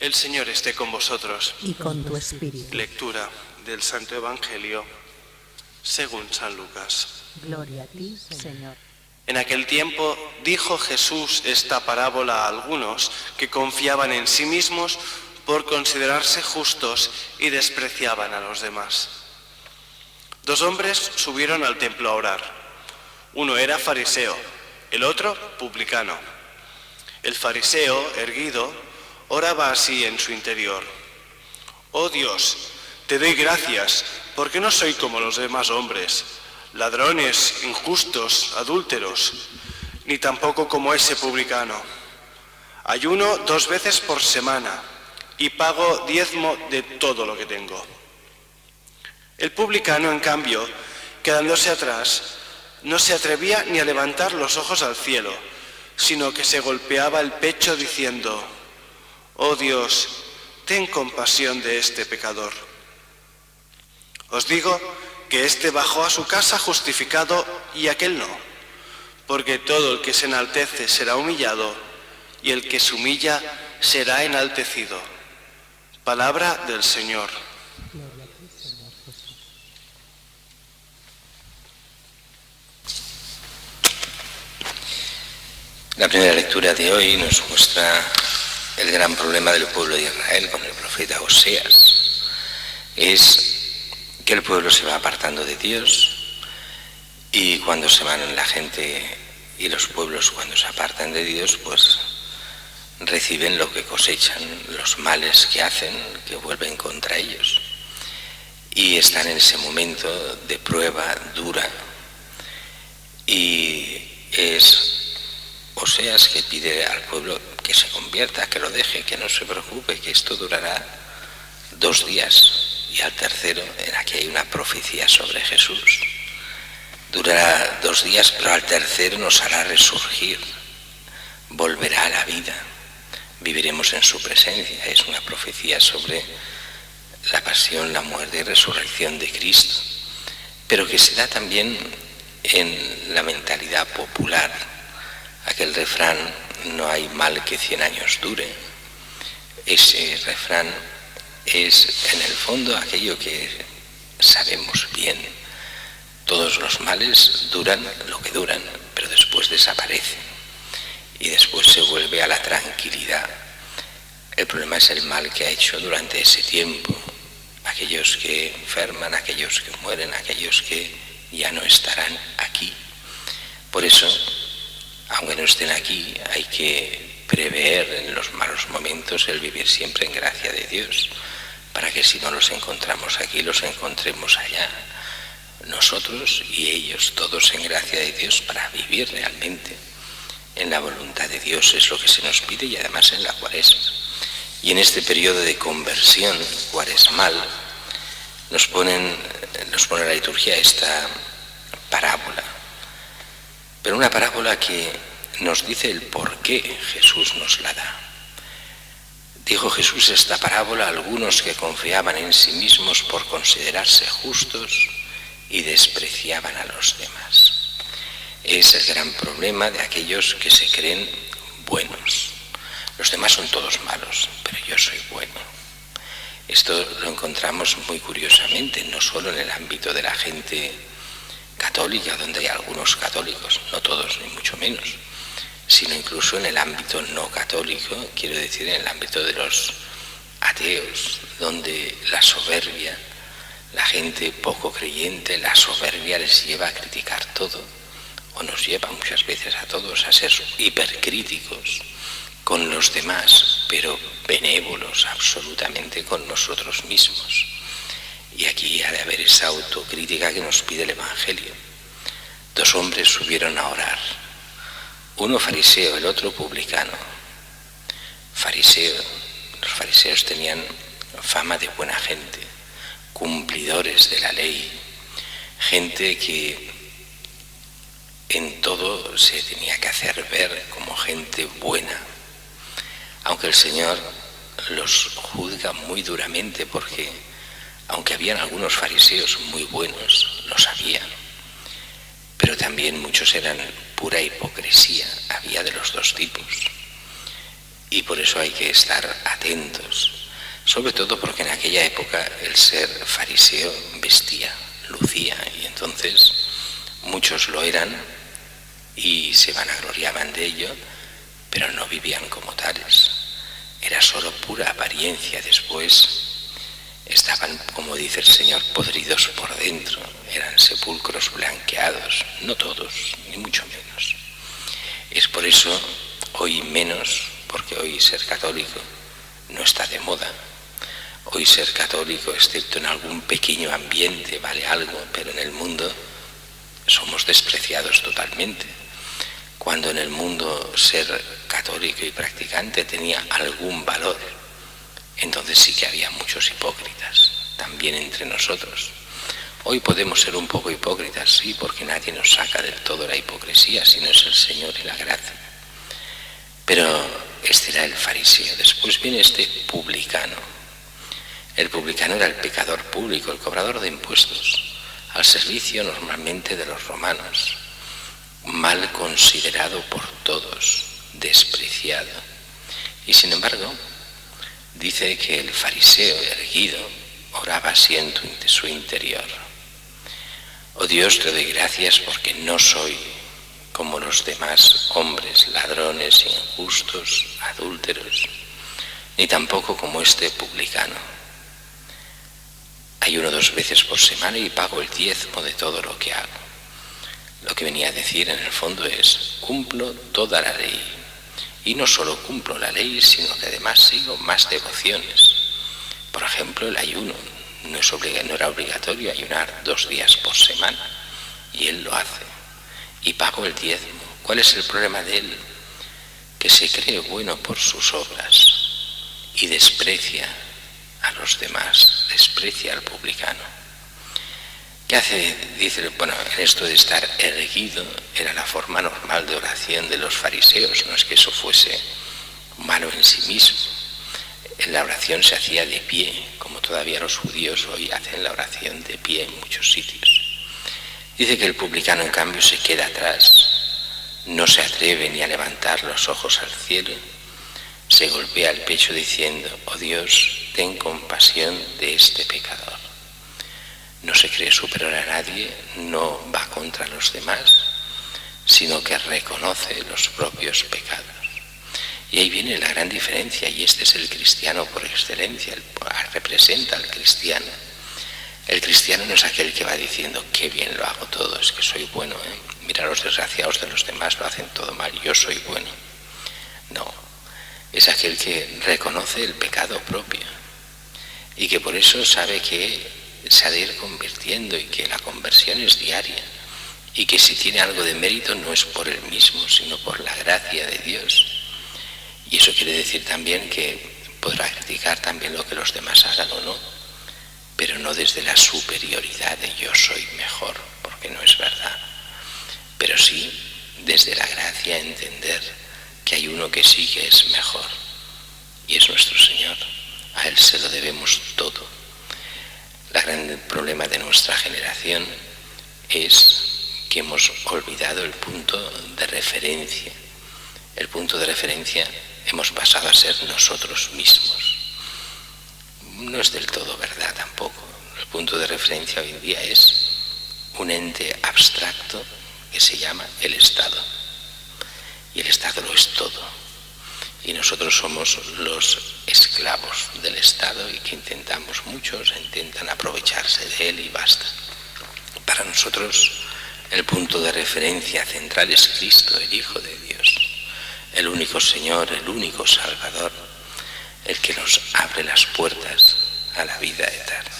El Señor esté con vosotros. Y con tu espíritu. Lectura del Santo Evangelio según San Lucas. Gloria a ti, Señor. En aquel tiempo dijo Jesús esta parábola a algunos que confiaban en sí mismos por considerarse justos y despreciaban a los demás. 2 hombres subieron al templo a orar. Uno era fariseo, el otro publicano. El fariseo, erguido, oraba así en su interior: «Oh Dios, te doy gracias, porque no soy como los demás hombres, ladrones, injustos, adúlteros, ni tampoco como ese publicano. Ayuno 2 veces por semana y pago diezmo de todo lo que tengo». El publicano, en cambio, quedándose atrás, no se atrevía ni a levantar los ojos al cielo, sino que se golpeaba el pecho diciendo: «Oh Dios, ten compasión de este pecador». Os digo que éste bajó a su casa justificado y aquel no, porque todo el que se enaltece será humillado y el que se humilla será enaltecido. Palabra del Señor. Gloria a ti, Señor Jesús. La primera lectura de hoy nos muestra el gran problema del pueblo de Israel con el profeta Oseas. Es que el pueblo se va apartando de Dios, y cuando se van la gente y los pueblos, cuando se apartan de Dios, pues reciben lo que cosechan, los males que hacen, que vuelven contra ellos. Y están en ese momento de prueba dura, y es Oseas que pide al pueblo que se convierta, que lo deje, que no se preocupe, que esto durará 2 días. Y al tercero, aquí hay una profecía sobre Jesús. Durará 2 días, pero al tercero nos hará resurgir, volverá a la vida, viviremos en su presencia. Es una profecía sobre la pasión, la muerte y resurrección de Cristo, pero que se da también en la mentalidad popular. Aquel refrán, no hay mal que 100 años dure. Ese refrán es en el fondo aquello que sabemos bien. Todos los males duran lo que duran, pero después desaparecen y después se vuelve a la tranquilidad. El problema es el mal que ha hecho durante ese tiempo, aquellos que enferman, aquellos que mueren, aquellos que ya no estarán aquí. Por eso, aunque no estén aquí, hay que prever en los malos momentos el vivir siempre en gracia de Dios, para que si no los encontramos aquí, los encontremos allá. Nosotros y ellos, todos en gracia de Dios, para vivir realmente en la voluntad de Dios, es lo que se nos pide, y además en la Cuaresma. Y en este periodo de conversión cuaresmal nos pone la liturgia esta parábola, pero una parábola que nos dice el por qué Jesús nos la da. Dijo Jesús esta parábola a algunos que confiaban en sí mismos por considerarse justos y despreciaban a los demás. Es el gran problema de aquellos que se creen buenos. Los demás son todos malos, pero yo soy bueno. Esto lo encontramos muy curiosamente, no solo en el ámbito de la gente católica, donde hay algunos católicos, no todos ni mucho menos, sino incluso en el ámbito no católico, quiero decir en el ámbito de los ateos, donde la soberbia, la gente poco creyente, la soberbia les lleva a criticar todo, o nos lleva muchas veces a todos a ser hipercríticos con los demás, pero benévolos absolutamente con nosotros mismos. Y aquí ha de haber esa autocrítica que nos pide el Evangelio. 2 hombres subieron a orar, uno fariseo, el otro publicano. Los fariseos tenían fama de buena gente, cumplidores de la ley, gente que en todo se tenía que hacer ver como gente buena, aunque el Señor los juzga muy duramente, porque aunque habían algunos fariseos muy buenos, lo sabían, pero también muchos eran pura hipocresía, había de los 2 tipos. Y por eso hay que estar atentos, sobre todo porque en aquella época el ser fariseo vestía, lucía, y entonces muchos lo eran y se vanagloriaban de ello, pero no vivían como tales. Era solo pura apariencia. Después estaban, como dice el Señor, podridos por dentro, eran sepulcros blanqueados, no todos, ni mucho menos. Es por eso hoy menos, porque hoy ser católico no está de moda. Hoy ser católico, excepto en algún pequeño ambiente, vale algo, pero en el mundo somos despreciados totalmente. Cuando en el mundo ser católico y practicante tenía algún valor, entonces sí que había muchos hipócritas, también entre nosotros. Hoy podemos ser un poco hipócritas, sí, porque nadie nos saca del todo la hipocresía, si no es el Señor y la gracia. Pero este era el fariseo. Después viene este publicano. El publicano era el pecador público, el cobrador de impuestos, al servicio normalmente de los romanos, mal considerado por todos, despreciado. Y sin embargo, dice que el fariseo erguido oraba así en su interior: oh Dios, te doy gracias porque no soy como los demás hombres, ladrones, injustos, adúlteros, ni tampoco como este publicano. Ayuno 2 veces por semana y pago el 10º de todo lo que hago. Lo que venía a decir en el fondo es: cumplo toda la ley. Y no solo cumplo la ley, sino que además sigo más devociones. Por ejemplo, el ayuno. No era obligatorio ayunar 2 días por semana, y él lo hace. Y pago el 10º. ¿Cuál es el problema de él? Que se cree bueno por sus obras y desprecia a los demás, desprecia al publicano. ¿Qué hace? Dice, bueno, en esto de estar erguido era la forma normal de oración de los fariseos, no es que eso fuese malo en sí mismo. En la oración se hacía de pie, como todavía los judíos hoy hacen la oración de pie en muchos sitios. Dice que el publicano, en cambio, se queda atrás, no se atreve ni a levantar los ojos al cielo, se golpea el pecho diciendo: oh Dios, ten compasión de este pecador. No se cree superior a nadie, no va contra los demás, sino que reconoce los propios pecados. Y ahí viene la gran diferencia, y este es el cristiano por excelencia, representa al cristiano. El cristiano no es aquel que va diciendo: qué bien lo hago todo, es que soy bueno, mira, los desgraciados de los demás lo hacen todo mal, yo soy bueno. No, es aquel que reconoce el pecado propio y que por eso sabe que se ha de ir convirtiendo y que la conversión es diaria y que si tiene algo de mérito no es por él mismo, sino por la gracia de Dios. Y eso quiere decir también que podrá criticar también lo que los demás hagan o no, pero no desde la superioridad de yo soy mejor, porque no es verdad, pero sí desde la gracia entender que hay uno que sí que es mejor, y es nuestro Señor. A Él se lo debemos todo. El gran problema de nuestra generación es que hemos olvidado el punto de referencia. El punto de referencia hemos pasado a ser nosotros mismos. No es del todo verdad tampoco. El punto de referencia hoy en día es un ente abstracto que se llama el Estado. Y el Estado lo es todo. Y nosotros somos los esclavos del Estado y que muchos intentan aprovecharse de él y basta. Para nosotros el punto de referencia central es Cristo, el Hijo de Dios, el único Señor, el único Salvador, el que nos abre las puertas a la vida eterna.